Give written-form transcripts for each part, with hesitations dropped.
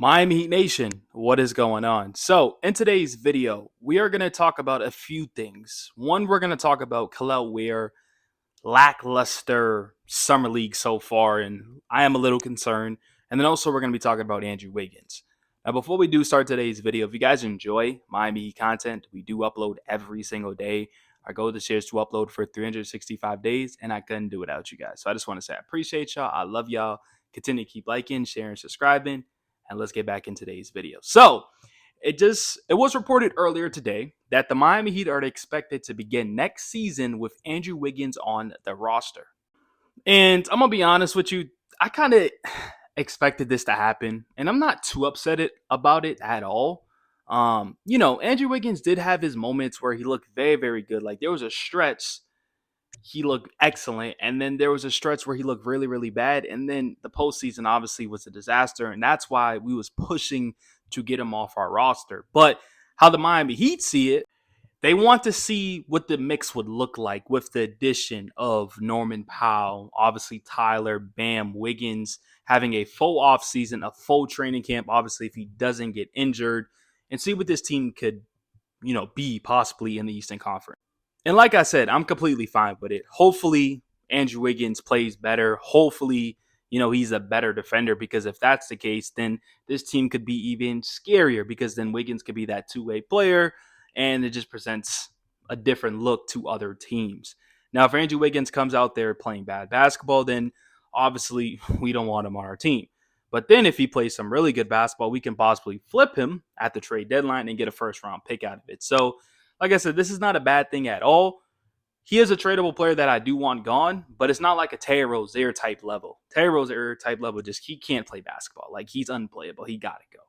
Miami Heat Nation, what is going on? So, in today's video, we are going to talk about a few things. One, we're going to talk about Kel'el Ware lackluster summer league so far, and I am a little concerned. And then also, we're going to be talking about Andrew Wiggins. Now, before we do start today's video, if you guys enjoy Miami Heat content, we do upload every single day. Our goal this year is to upload for 365 days, and I couldn't do it without you guys. So I just want to say I appreciate y'all. I love y'all. Continue to keep liking, sharing, subscribing. And let's get back in today's video. So it was reported earlier today that the Miami Heat are expected to begin next season with Andrew Wiggins on the roster. And I'm gonna be honest with you, I kind of expected this to happen, and I'm not too upset about it at all. Andrew Wiggins did have his moments where he looked very, very good. Like there was a stretch he looked excellent. And then there was a stretch where he looked really, really bad. And then the postseason obviously was a disaster. And that's why we was pushing to get him off our roster. But how the Miami Heat see it, they want to see what the mix would look like with the addition of Norman Powell, obviously Tyler, Bam, Wiggins, having a full offseason, a full training camp, obviously if he doesn't get injured, and see what this team could, be possibly in the Eastern Conference. And like I said, I'm completely fine with it. Hopefully, Andrew Wiggins plays better. Hopefully, he's a better defender, because if that's the case, then this team could be even scarier, because then Wiggins could be that two-way player and it just presents a different look to other teams. Now, if Andrew Wiggins comes out there playing bad basketball, then obviously we don't want him on our team. But then if he plays some really good basketball, we can possibly flip him at the trade deadline and get a first-round pick out of it. So, like I said, this is not a bad thing at all. He is a tradable player that I do want gone, but it's not like a Terry Rozier type level. Terry Rozier type level, he can't play basketball. Like, he's unplayable. He got to go.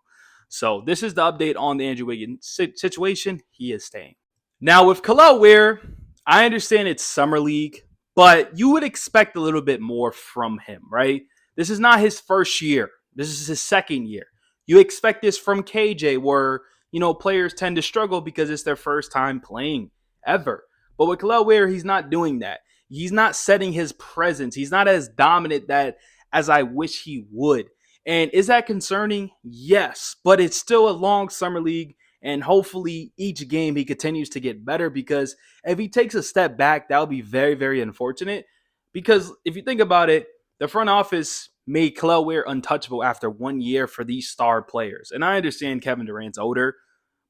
So this is the update on the Andrew Wiggins situation. He is staying. Now, with Kel'el Ware, I understand it's summer league, but you would expect a little bit more from him, right? This is not his first year. This is his second year. You expect this from KJ, where players tend to struggle because it's their first time playing ever. But with Kel'el Ware, he's not doing that. He's not setting his presence. He's not as dominant as I wish he would. And is that concerning? Yes, but it's still a long summer league, and hopefully each game he continues to get better, because if he takes a step back, that would be very, very unfortunate. Because if you think about it, the front office made Kel'el Ware untouchable after 1 year for these star players. And I understand Kevin Durant's older,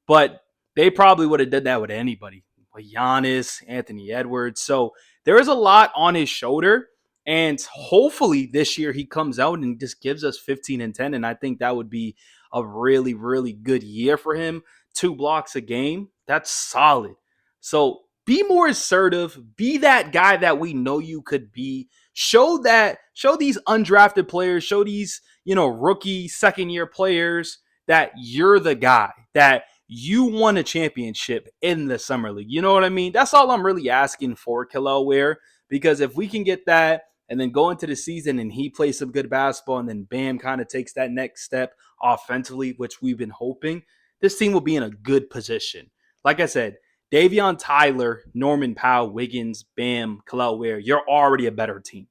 but they probably would have done that with anybody, with Giannis, Anthony Edwards. So there is a lot on his shoulder, and hopefully this year he comes out and just gives us 15 and 10, and I think that would be a really, really good year for him. 2 blocks a game, that's solid. So be more assertive. Be that guy that we know you could be. Show these undrafted players, show these, rookie second-year players that you're the guy, that you won a championship in the summer league. You know what I mean? That's all I'm really asking for, Kel'el Ware, because if we can get that and then go into the season and he plays some good basketball and then Bam kind of takes that next step offensively, which we've been hoping, this team will be in a good position. Like I said, Davion Tyler, Norman Powell, Wiggins, Bam, Kel'el Ware, you're already a better team,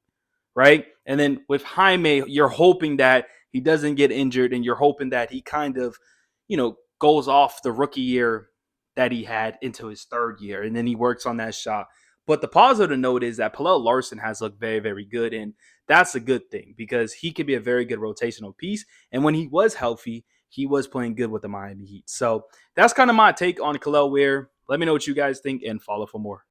right? And then with Jaime, you're hoping that he doesn't get injured, and you're hoping that he kind of, goes off the rookie year that he had into his third year, and then he works on that shot. But the positive note is that Pallel Larson has looked very, very good, and that's a good thing, because he could be a very good rotational piece. And when he was healthy, he was playing good with the Miami Heat. So that's kind of my take on Kel'el Ware. Let me know what you guys think, and follow for more.